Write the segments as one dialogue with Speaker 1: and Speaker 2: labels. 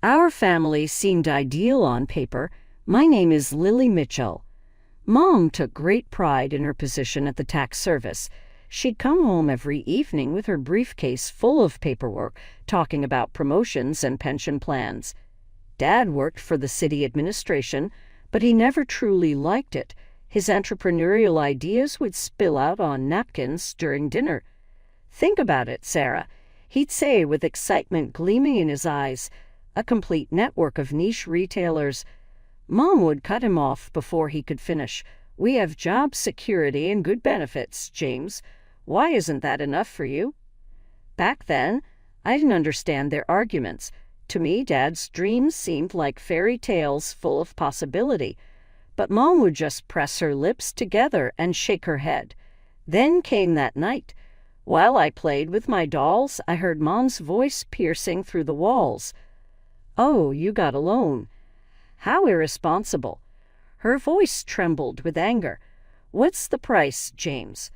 Speaker 1: Our family seemed ideal on paper. My name is Lily Mitchell. Mom took great pride in her position at the tax service. She'd come home every evening with her briefcase full of paperwork, talking about promotions and pension plans. Dad worked for the city administration, but he never truly liked it. His entrepreneurial ideas would spill out on napkins during dinner. "Think about it, Sarah," he'd say with excitement gleaming in his eyes. "A complete network of niche retailers." Mom would cut him off before he could finish. "We have job security and good benefits, James. Why isn't that enough for you?" Back then, I didn't understand their arguments. To me, Dad's dreams seemed like fairy tales full of possibility. But Mom would just press her lips together and shake her head. Then came that night. While I played with my dolls, I heard Mom's voice piercing through the walls. "Oh, you got a loan. How irresponsible." Her voice trembled with anger. "What's the price, James?"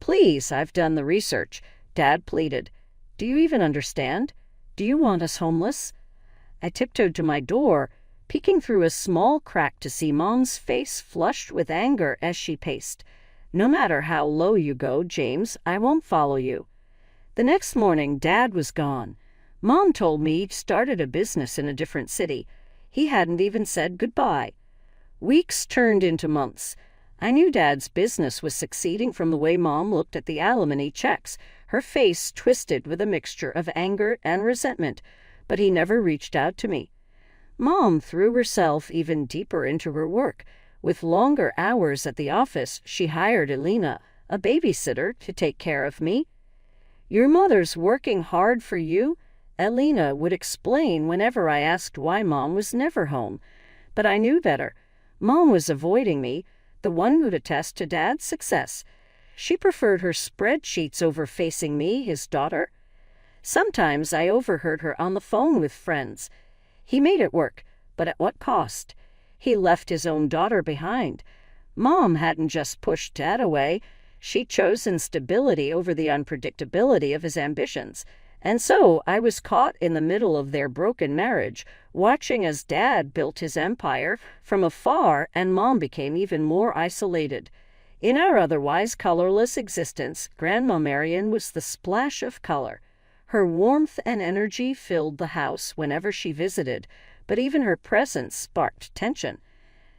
Speaker 1: "Please, I've done the research," Dad pleaded. "Do you even understand? Do you want us homeless?" I tiptoed to my door, peeking through a small crack to see Mom's face flushed with anger as she paced. "No matter how low you go, James, I won't follow you." The next morning, Dad was gone. Mom told me he'd started a business in a different city. He hadn't even said goodbye. Weeks turned into months. I knew Dad's business was succeeding from the way Mom looked at the alimony checks, her face twisted with a mixture of anger and resentment, but he never reached out to me. Mom threw herself even deeper into her work. With longer hours at the office, she hired Elena, a babysitter, to take care of me. "Your mother's working hard for you," Elena would explain whenever I asked why Mom was never home. But I knew better. Mom was avoiding me, the one who'd attest to Dad's success. She preferred her spreadsheets over facing me, his daughter. Sometimes I overheard her on the phone with friends. He made it work, but at what cost? He left his own daughter behind. Mom hadn't just pushed Dad away. She'd chosen stability over the unpredictability of his ambitions. And so I was caught in the middle of their broken marriage, watching as Dad built his empire from afar and Mom became even more isolated. In our otherwise colorless existence, Grandma Marion was the splash of color. Her warmth and energy filled the house whenever she visited, but even her presence sparked tension.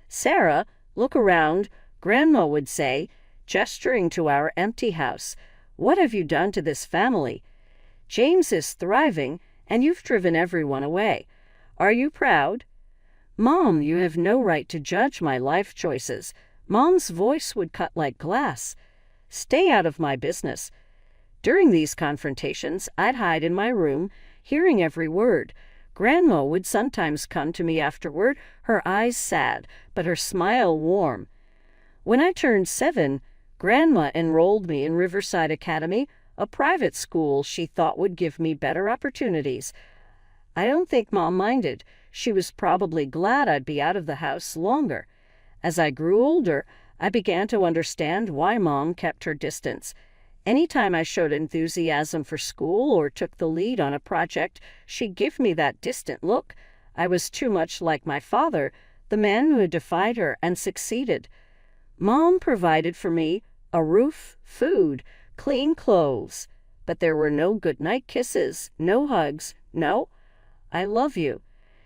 Speaker 1: "Sarah, look around," Grandma would say, gesturing to our empty house. "What have you done to this family? James is thriving, and you've driven everyone away. Are you proud?" "Mom, you have no right to judge my life choices." Mom's voice would cut like glass. "Stay out of my business." During these confrontations, I'd hide in my room, hearing every word. Grandma would sometimes come to me afterward, her eyes sad, but her smile warm. When I turned 7, Grandma enrolled me in Riverside Academy, a private school she thought would give me better opportunities. I don't think Mom minded. She was probably glad I'd be out of the house longer. As I grew older, I began to understand why Mom kept her distance. Anytime I showed enthusiasm for school or took the lead on a project, she'd give me that distant look. I was too much like my father, the man who had defied her and succeeded. Mom provided for me a roof, food, clean clothes, but there were no goodnight kisses, no hugs, no, "I love you."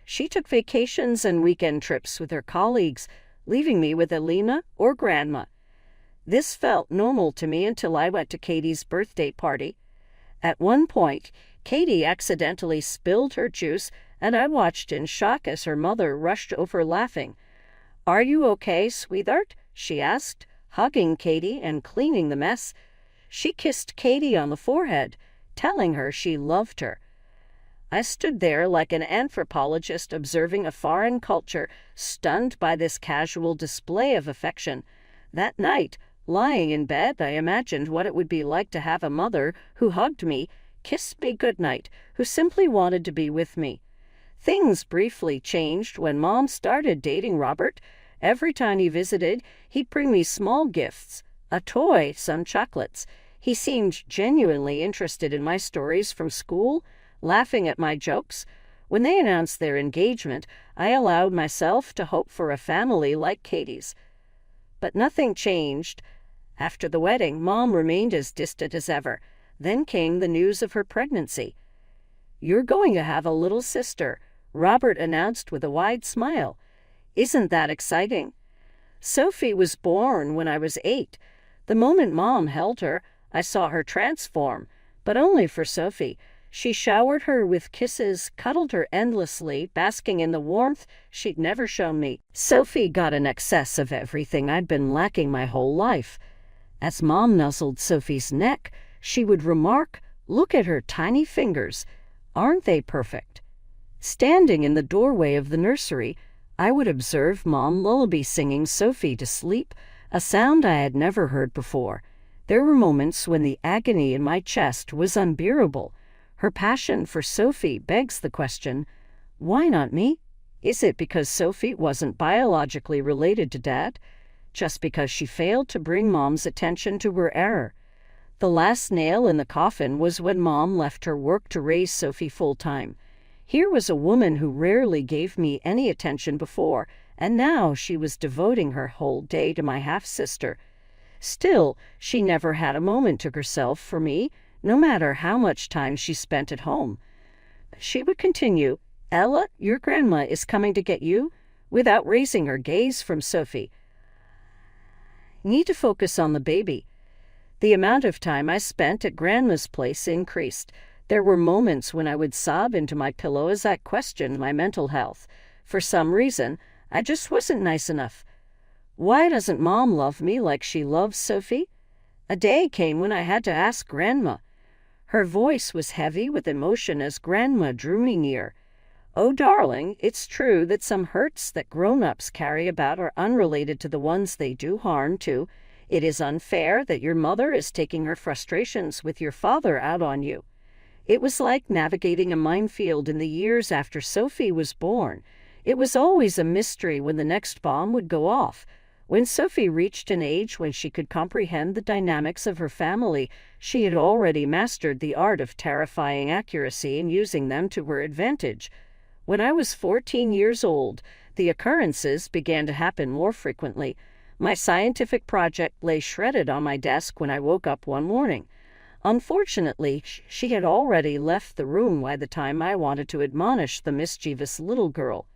Speaker 1: She took vacations and weekend trips with her colleagues, leaving me with Elena or Grandma. This felt normal to me until I went to Katie's birthday party. At one point, Katie accidentally spilled her juice, and I watched in shock as her mother rushed over laughing. "Are you okay, sweetheart?" she asked, hugging Katie and cleaning the mess. She kissed Katie on the forehead, telling her she loved her. I stood there like an anthropologist observing a foreign culture, stunned by this casual display of affection. That night, lying in bed, I imagined what it would be like to have a mother who hugged me, kissed me goodnight, who simply wanted to be with me. Things briefly changed when Mom started dating Robert. Every time he visited, he'd bring me small gifts, a toy, some chocolates. He seemed genuinely interested in my stories from school, laughing at my jokes. When they announced their engagement, I allowed myself to hope for a family like Katie's. But nothing changed. After the wedding, Mom remained as distant as ever. Then came the news of her pregnancy. "You're going to have a little sister," Robert announced with a wide smile. "Isn't that exciting?" Sophie was born when I was 8. The moment Mom held her, I saw her transform, but only for Sophie. She showered her with kisses, cuddled her endlessly, basking in the warmth she'd never shown me. Sophie got an excess of everything I'd been lacking my whole life. As Mom nuzzled Sophie's neck, she would remark, "Look at her tiny fingers. Aren't they perfect?" Standing in the doorway of the nursery, I would observe Mom lullaby singing Sophie to sleep, a sound I had never heard before. There were moments when the agony in my chest was unbearable. Her passion for Sophie begs the question, why not me? Is it because Sophie wasn't biologically related to Dad? Just because she failed to bring Mom's attention to her error? The last nail in the coffin was when Mom left her work to raise Sophie full-time. Here was a woman who rarely gave me any attention before, and now she was devoting her whole day to my half-sister. Still, she never had a moment to herself for me, no matter how much time she spent at home. She would continue, "Ella, your grandma is coming to get you," without raising her gaze from Sophie. Need to focus on the baby. The amount of time I spent at Grandma's place increased. There were moments when I would sob into my pillow as I questioned my mental health. For some reason, I just wasn't nice enough. Why doesn't Mom love me like she loves Sophie? A day came when I had to ask Grandma. Her voice was heavy with emotion as Grandma drew me near. "Oh, darling, it's true that some hurts that grown-ups carry about are unrelated to the ones they do harm to. It is unfair that your mother is taking her frustrations with your father out on you." It was like navigating a minefield in the years after Sophie was born. It was always a mystery when the next bomb would go off. When Sophie reached an age when she could comprehend the dynamics of her family, she had already mastered the art of terrifying accuracy and using them to her advantage. When I was 14 years old, the occurrences began to happen more frequently. My scientific project lay shredded on my desk when I woke up one morning. Unfortunately, she had already left the room by the time I wanted to admonish the mischievous little girl.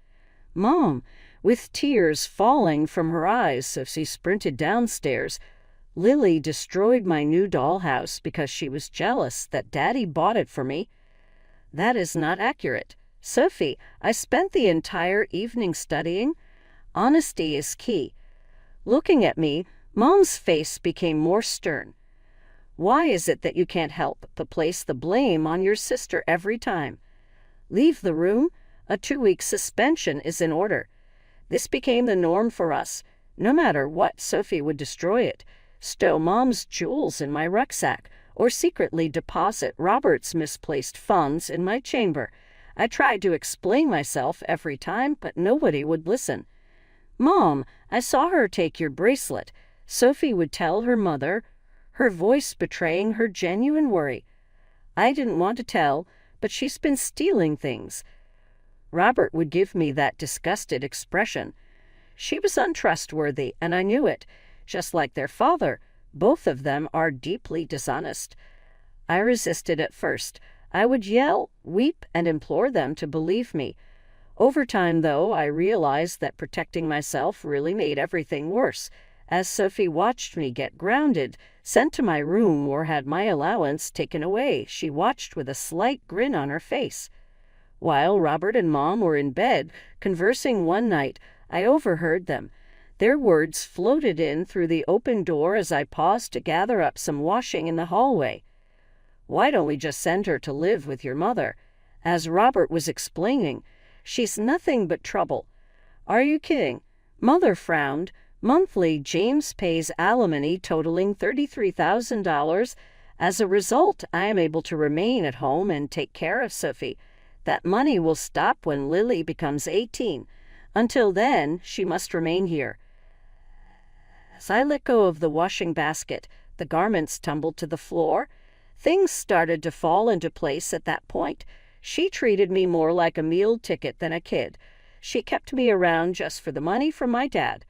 Speaker 1: "Mom," with tears falling from her eyes as she sprinted downstairs, "Lily destroyed my new dollhouse because she was jealous that Daddy bought it for me." That is not accurate. Sophie, I spent the entire evening studying. Honesty is key. Looking at me, Mom's face became more stern. "Why is it that you can't help but place the blame on your sister every time? Leave the room. A 2-week suspension is in order." This became the norm for us. No matter what, Sophie would destroy it, stow Mom's jewels in my rucksack, or secretly deposit Robert's misplaced funds in my chamber. I tried to explain myself every time, but nobody would listen. "Mom, I saw her take your bracelet," Sophie would tell her mother, her voice betraying her genuine worry. "I didn't want to tell, but she's been stealing things." Robert would give me that disgusted expression. She was untrustworthy, and I knew it. Just like their father, both of them are deeply dishonest. I resisted at first. I would yell, weep, and implore them to believe me. Over time, though, I realized that protecting myself really made everything worse. As Sophie watched me get grounded, sent to my room, or had my allowance taken away, she watched with a slight grin on her face. While Robert and Mom were in bed, conversing one night, I overheard them. Their words floated in through the open door as I paused to gather up some washing in the hallway. "Why don't we just send her to live with your mother?" As Robert was explaining, "She's nothing but trouble." "Are you kidding?" Mother frowned. Monthly, James pays alimony totaling $33,000. As a result, I am able to remain at home and take care of Sophie. That money will stop when Lily becomes 18. Until then, she must remain here. As I let go of the washing basket, the garments tumbled to the floor. Things started to fall into place at that point. She treated me more like a meal ticket than a kid. She kept me around just for the money from my dad.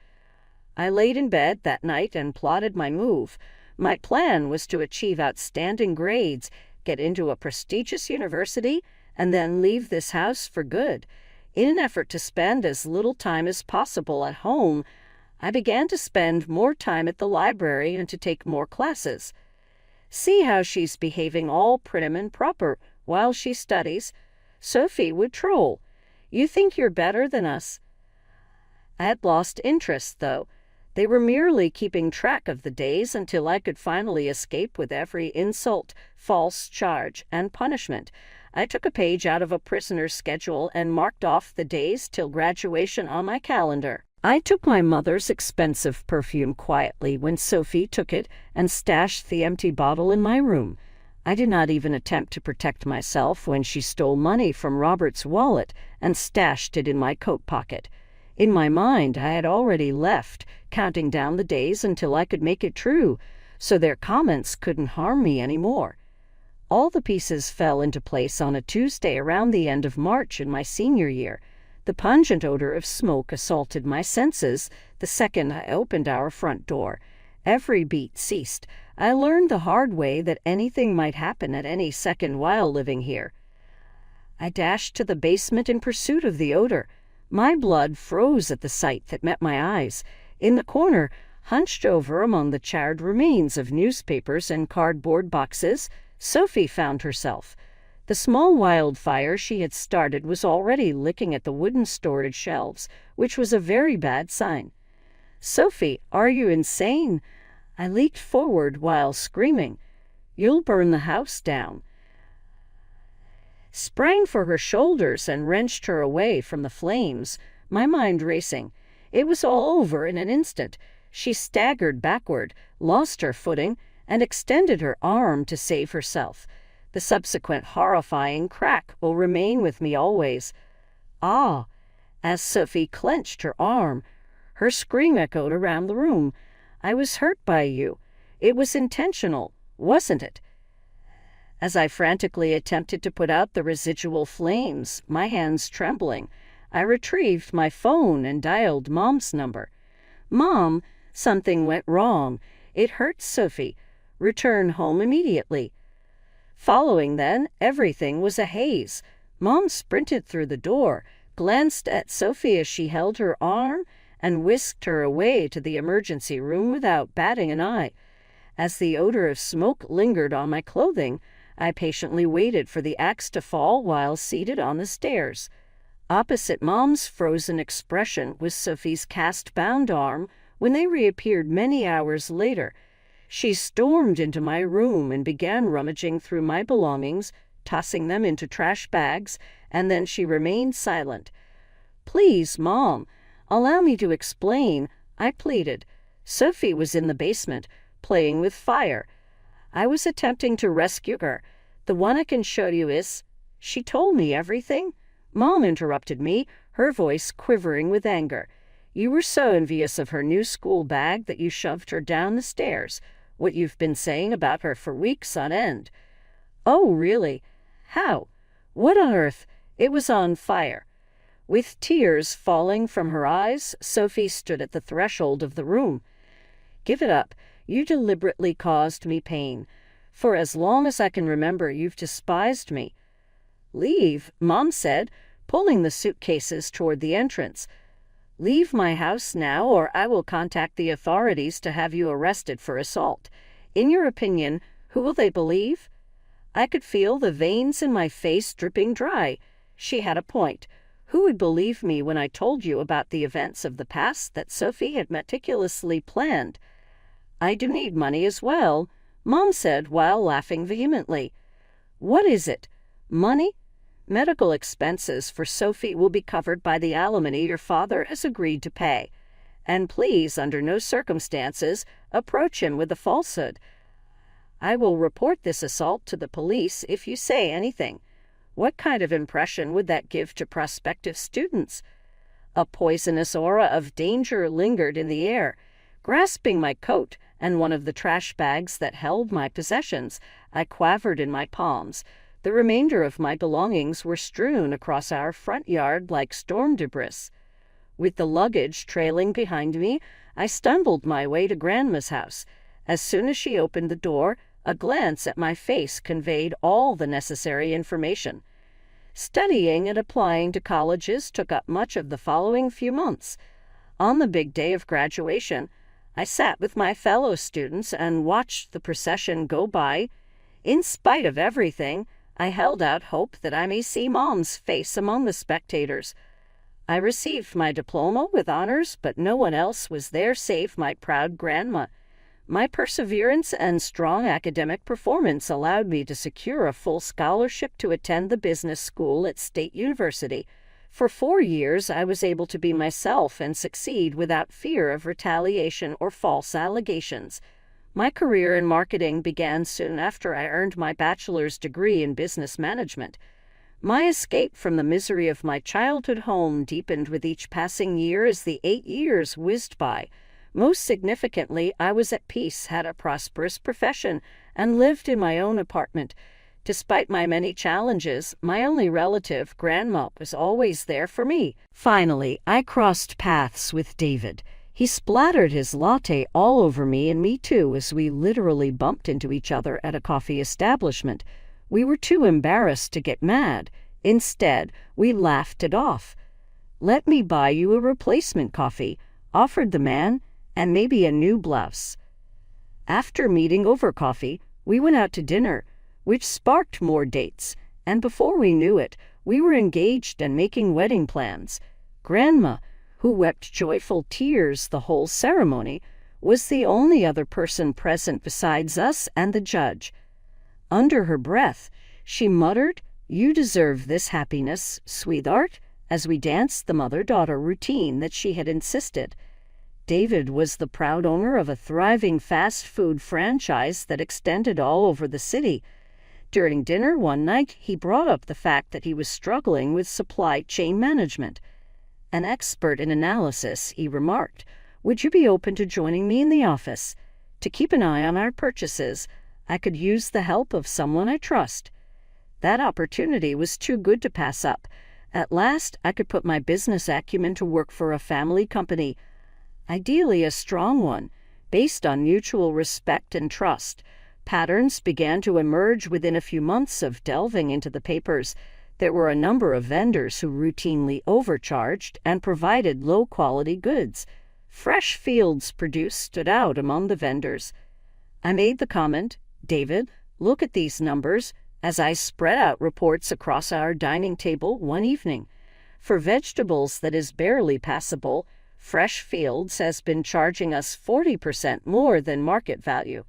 Speaker 1: I laid in bed that night and plotted my move. My plan was to achieve outstanding grades, get into a prestigious university, and then leave this house for good. In an effort to spend as little time as possible at home, I began to spend more time at the library and to take more classes. See how she's behaving all prim and proper while she studies. Sophie would troll. You think you're better than us. I had lost interest, though. They were merely keeping track of the days until I could finally escape with every insult, false charge, and punishment. I took a page out of a prisoner's schedule and marked off the days till graduation on my calendar. I took my mother's expensive perfume quietly when Sophie took it and stashed the empty bottle in my room. I did not even attempt to protect myself when she stole money from Robert's wallet and stashed it in my coat pocket. In my mind, I had already left, counting down the days until I could make it true, so their comments couldn't harm me anymore. All the pieces fell into place on a Tuesday around the end of March in my senior year. The pungent odor of smoke assaulted my senses the second I opened our front door. Every beat ceased. I learned the hard way that anything might happen at any second while living here. I dashed to the basement in pursuit of the odor. My blood froze at the sight that met my eyes. In the corner, hunched over among the charred remains of newspapers and cardboard boxes, Sophie found herself. The small wildfire she had started was already licking at the wooden storage shelves, which was a very bad sign. "Sophie, are you insane?" I leaped forward while screaming, "You'll burn the house down." Sprang for her shoulders and wrenched her away from the flames, my mind racing. It was all over in an instant. She staggered backward, lost her footing, and extended her arm to save herself. The subsequent horrifying crack will remain with me always. "Ah!" As Sophie clenched her arm, her scream echoed around the room. "I was hurt by you. It was intentional, wasn't it?" As I frantically attempted to put out the residual flames, my hands trembling, I retrieved my phone and dialed Mom's number. "Mom, something went wrong. It hurts Sophie. Return home immediately." Following then, everything was a haze. Mom sprinted through the door, glanced at Sophie as she held her arm, and whisked her away to the emergency room without batting an eye. As the odor of smoke lingered on my clothing, I patiently waited for the axe to fall while seated on the stairs. Opposite Mom's frozen expression was Sophie's cast-bound arm when they reappeared many hours later. She stormed into my room and began rummaging through my belongings, tossing them into trash bags, and then she remained silent. "Please, Mom, allow me to explain," I pleaded. "Sophie was in the basement, playing with fire. I was attempting to rescue her. The one I can show you is—" "She told me everything?" Mom interrupted me, her voice quivering with anger. "You were so envious of her new school bag that you shoved her down the stairs. What you've been saying about her for weeks on end." "Oh, really? How? What on earth?" "It was on fire." With tears falling from her eyes, Sophie stood at the threshold of the room. "Give it up. You deliberately caused me pain. For as long as I can remember, you've despised me." "Leave," Mom said, pulling the suitcases toward the entrance. "Leave my house now, or I will contact the authorities to have you arrested for assault. In your opinion, who will they believe?" I could feel the veins in my face dripping dry. She had a point. Who would believe me when I told you about the events of the past that Sophie had meticulously planned? "I do need money as well," Mom said while laughing vehemently. "What is it? Money? Medical expenses for Sophie will be covered by the alimony your father has agreed to pay. And please, under no circumstances, approach him with a falsehood. I will report this assault to the police if you say anything. What kind of impression would that give to prospective students?" A poisonous aura of danger lingered in the air. Grasping my coat and one of the trash bags that held my possessions, I quavered in my palms. The remainder of my belongings were strewn across our front yard like storm debris. With the luggage trailing behind me, I stumbled my way to Grandma's house. As soon as she opened the door, a glance at my face conveyed all the necessary information. Studying and applying to colleges took up much of the following few months. On the big day of graduation, I sat with my fellow students and watched the procession go by. In spite of everything, I held out hope that I may see Mom's face among the spectators. I received my diploma with honors, but no one else was there save my proud grandma. My perseverance and strong academic performance allowed me to secure a full scholarship to attend the business school at State University. For 4 years, I was able to be myself and succeed without fear of retaliation or false allegations. My career in marketing began soon after I earned my bachelor's degree in business management. My escape from the misery of my childhood home deepened with each passing year as the 8 years whizzed by. Most significantly, I was at peace, had a prosperous profession, and lived in my own apartment. Despite my many challenges, my only relative, Grandma, was always there for me. Finally, I crossed paths with David. He splattered his latte all over me and me too as we literally bumped into each other at a coffee establishment. We were too embarrassed to get mad. Instead, we laughed it off. "Let me buy you a replacement coffee," offered the man, "and maybe a new blouse." After meeting over coffee, we went out to dinner, which sparked more dates, and before we knew it, we were engaged and making wedding plans. Grandma, who wept joyful tears the whole ceremony, was the only other person present besides us and the judge. Under her breath, she muttered, "You deserve this happiness, sweetheart," as we danced the mother-daughter routine that she had insisted. David was the proud owner of a thriving fast food franchise that extended all over the city. During dinner one night, he brought up the fact that he was struggling with supply chain management. An expert in analysis, he remarked, "Would you be open to joining me in the office? To keep an eye on our purchases, I could use the help of someone I trust." That opportunity was too good to pass up. At last, I could put my business acumen to work for a family company, ideally a strong one, based on mutual respect and trust. Patterns began to emerge within a few months of delving into the papers. There were a number of vendors who routinely overcharged and provided low-quality goods. Fresh Fields Produce stood out among the vendors. I made the comment, "David, look at these numbers," as I spread out reports across our dining table one evening. For vegetables that is barely passable, Fresh Fields has been charging us 40% more than market value.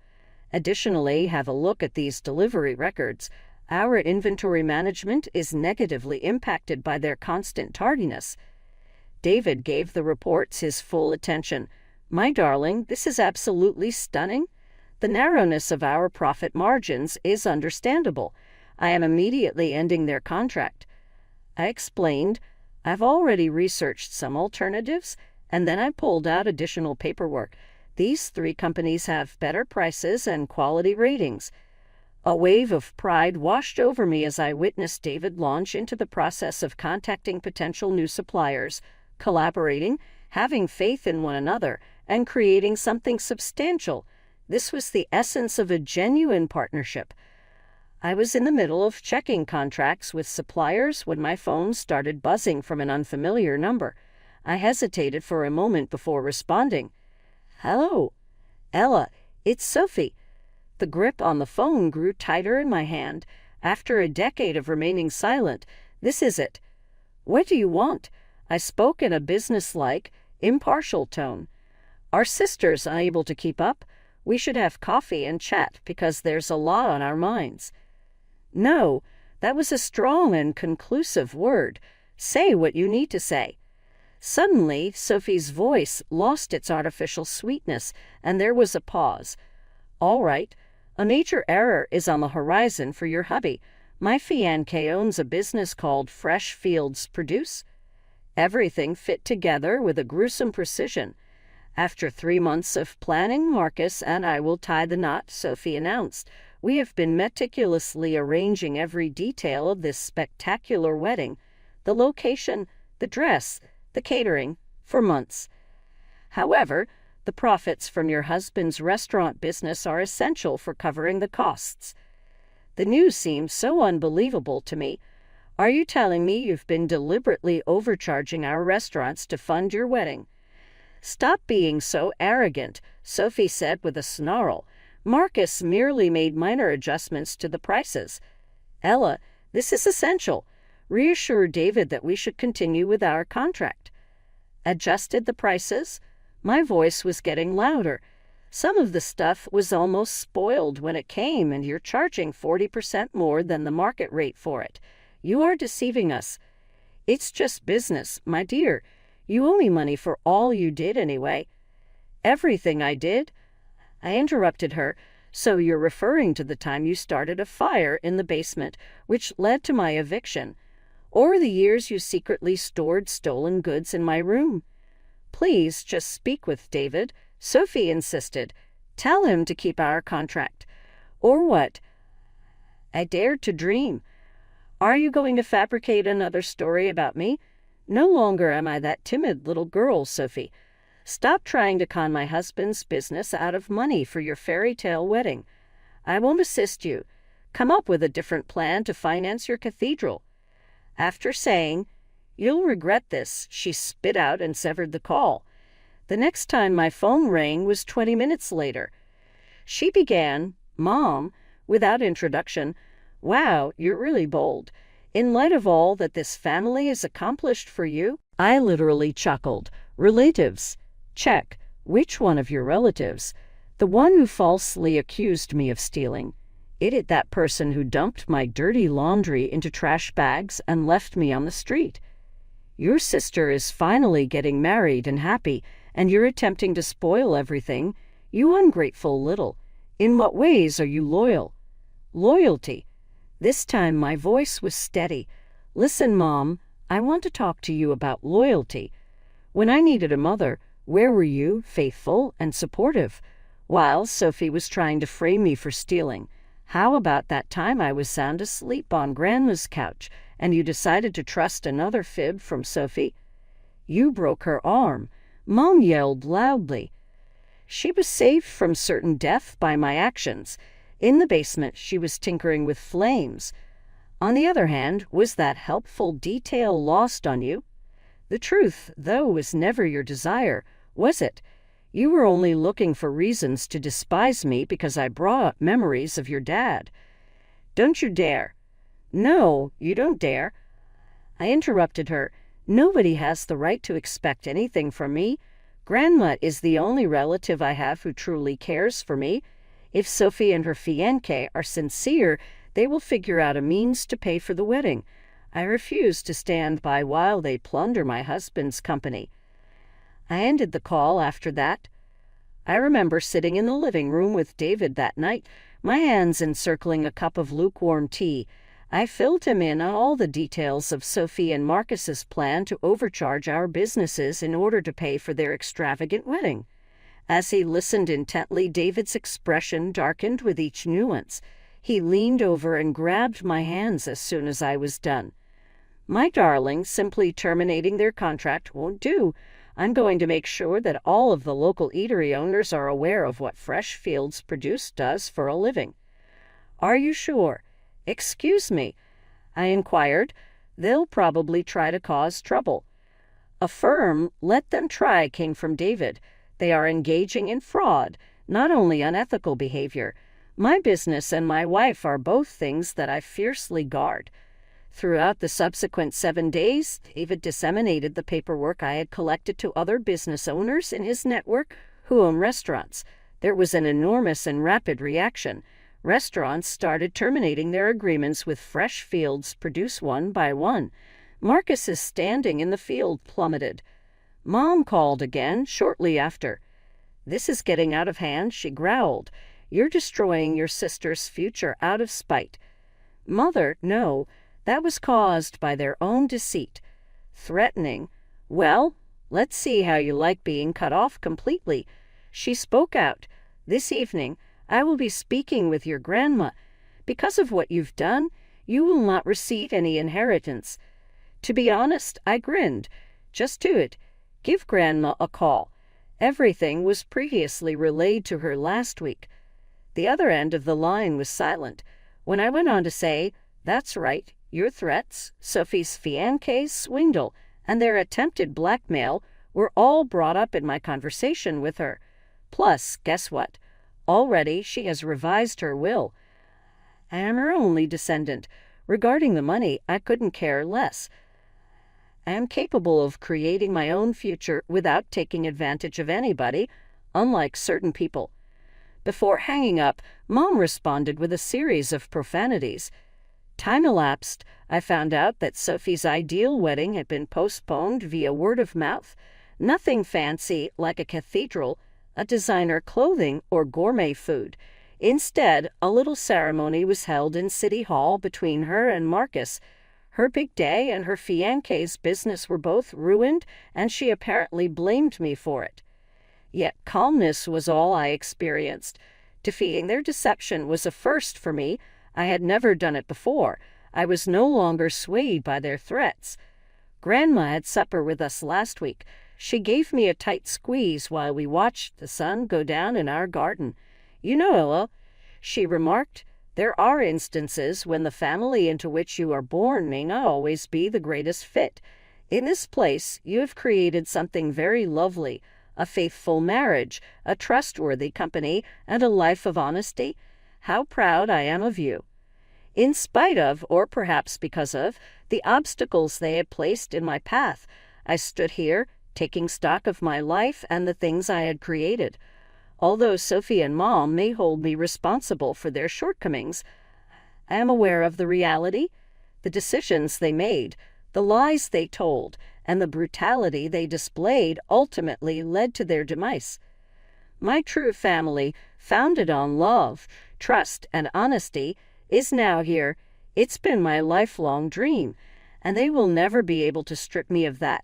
Speaker 1: Additionally, have a look at these delivery records. Our inventory management is negatively impacted by their constant tardiness. David gave the reports his full attention. "My darling, this is absolutely stunning. The narrowness of our profit margins is understandable. I am immediately ending their contract." I explained, "I've already researched some alternatives," and then I pulled out additional paperwork. These 3 companies have better prices and quality ratings. A wave of pride washed over me as I witnessed David launch into the process of contacting potential new suppliers, collaborating, having faith in one another, and creating something substantial. This was the essence of a genuine partnership. I was in the middle of checking contracts with suppliers when my phone started buzzing from an unfamiliar number. I hesitated for a moment before responding. "Hello, Ella, it's Sophie." The grip on the phone grew tighter in my hand. After a decade of remaining silent, "This is it." "What do you want?" I spoke in a businesslike, impartial tone. "Our sister's unable to keep up. We should have coffee and chat because there's a lot on our minds." "No, that was a strong and conclusive word. Say what you need to say." Suddenly, Sophie's voice lost its artificial sweetness, and there was a pause. "All right. A major error is on the horizon for your hubby. My fiancé owns a business called Fresh Fields Produce." Everything fit together with a gruesome precision. "After 3 months of planning, Marcus and I will tie the knot," Sophie announced. We have been meticulously arranging every detail of this spectacular wedding, the location, the dress, the catering, for months. However, the profits from your husband's restaurant business are essential for covering the costs. The news seems so unbelievable to me. Are you telling me you've been deliberately overcharging our restaurants to fund your wedding? Stop being so arrogant, Sophie said with a snarl. Marcus merely made minor adjustments to the prices. Ella, this is essential. Reassure David that we should continue with our contract. Adjusted the prices? My voice was getting louder. Some of the stuff was almost spoiled when it came, and you're charging 40% more than the market rate for it. You are deceiving us. It's just business, my dear. You owe me money for all you did anyway. Everything I did? I interrupted her. So you're referring to the time you started a fire in the basement, which led to my eviction, or the years you secretly stored stolen goods in my room? Please just speak with David, Sophie insisted. Tell him to keep our contract. Or what? I dared to dream. Are you going to fabricate another story about me? No longer am I that timid little girl, Sophie. Stop trying to con my husband's business out of money for your fairy tale wedding. I won't assist you. Come up with a different plan to finance your cathedral. After saying, "You'll regret this," she spit out and severed the call. The next time my phone rang was 20 minutes later. She began, "Mom," without introduction. "Wow, you're really bold. In light of all that this family has accomplished for you?" I literally chuckled. Relatives? Check. Which one of your relatives? The one who falsely accused me of stealing. That person who dumped my dirty laundry into trash bags and left me on the street. Your sister is finally getting married and happy, and you're attempting to spoil everything. You ungrateful little. In what ways are you loyal? Loyalty. This time my voice was steady. Listen, Mom, I want to talk to you about loyalty. When I needed a mother, where were you, faithful and supportive? While Sophie was trying to frame me for stealing. How about that time I was sound asleep on Grandma's couch, and you decided to trust another fib from Sophie? You broke her arm. Mom yelled loudly. She was saved from certain death by my actions. In the basement, she was tinkering with flames. On the other hand, was that helpful detail lost on you? The truth, though, was never your desire, was it? You were only looking for reasons to despise me because I brought up memories of your dad. Don't you dare. No, you don't dare. I interrupted her. Nobody has the right to expect anything from me. Grandma is the only relative I have who truly cares for me. If Sophie and her fiancé are sincere, they will figure out a means to pay for the wedding. I refuse to stand by while they plunder my husband's company. I ended the call after that. I remember sitting in the living room with David that night, my hands encircling a cup of lukewarm tea. I filled him in on all the details of Sophie and Marcus's plan to overcharge our businesses in order to pay for their extravagant wedding. As he listened intently, David's expression darkened with each nuance. He leaned over and grabbed my hands as soon as I was done. My darling, simply terminating their contract won't do. I'm going to make sure that all of the local eatery owners are aware of what Fresh Fields Produce does for a living. Are you sure? Excuse me, I inquired. They'll probably try to cause trouble. Affirm, let them try, came from David. They are engaging in fraud, not only unethical behavior. My business and my wife are both things that I fiercely guard. Throughout the subsequent 7 days, David disseminated the paperwork I had collected to other business owners in his network who own restaurants. There was an enormous and rapid reaction. Restaurants started terminating their agreements with Fresh Fields Produce one by one. Marcus's standing in the field plummeted. Mom called again shortly after. "This is getting out of hand," she growled. "You're destroying your sister's future out of spite." "Mother, no. That was caused by their own deceit." Threatening. "Well, let's see how you like being cut off completely." She spoke out. "This evening, I will be speaking with your grandma. Because of what you've done, you will not receive any inheritance." To be honest, I grinned. Just do it. Give Grandma a call. Everything was previously relayed to her last week. The other end of the line was silent. When I went on to say, "That's right, your threats, Sophie's fiancé swindle, and their attempted blackmail were all brought up in my conversation with her. Plus, guess what? Already she has revised her will. I am her only descendant. Regarding the money, I couldn't care less. I am capable of creating my own future without taking advantage of anybody, unlike certain people." Before hanging up, Mom responded with a series of profanities. Time elapsed. I found out that Sophie's ideal wedding had been postponed via word of mouth. Nothing fancy like a cathedral, a designer clothing, or gourmet food. Instead, a little ceremony was held in City Hall between her and Marcus. Her big day and her fiancé's business were both ruined, and she apparently blamed me for it. Yet calmness was all I experienced. Defeating their deception was a first for me. I had never done it before. I was no longer swayed by their threats. Grandma had supper with us last week. She gave me a tight squeeze while we watched the sun go down in our garden. "You know, Ella," she remarked, "there are instances when the family into which you are born may not always be the greatest fit. In this place, you have created something very lovely, a faithful marriage, a trustworthy company, and a life of honesty. How proud I am of you." In spite of, or perhaps because of, the obstacles they had placed in my path, I stood here, taking stock of my life and the things I had created. Although Sophie and Mom may hold me responsible for their shortcomings, I am aware of the reality. The decisions they made, the lies they told, and the brutality they displayed ultimately led to their demise. My true family, founded on love, trust, and honesty, is now here. It's been my lifelong dream, and they will never be able to strip me of that.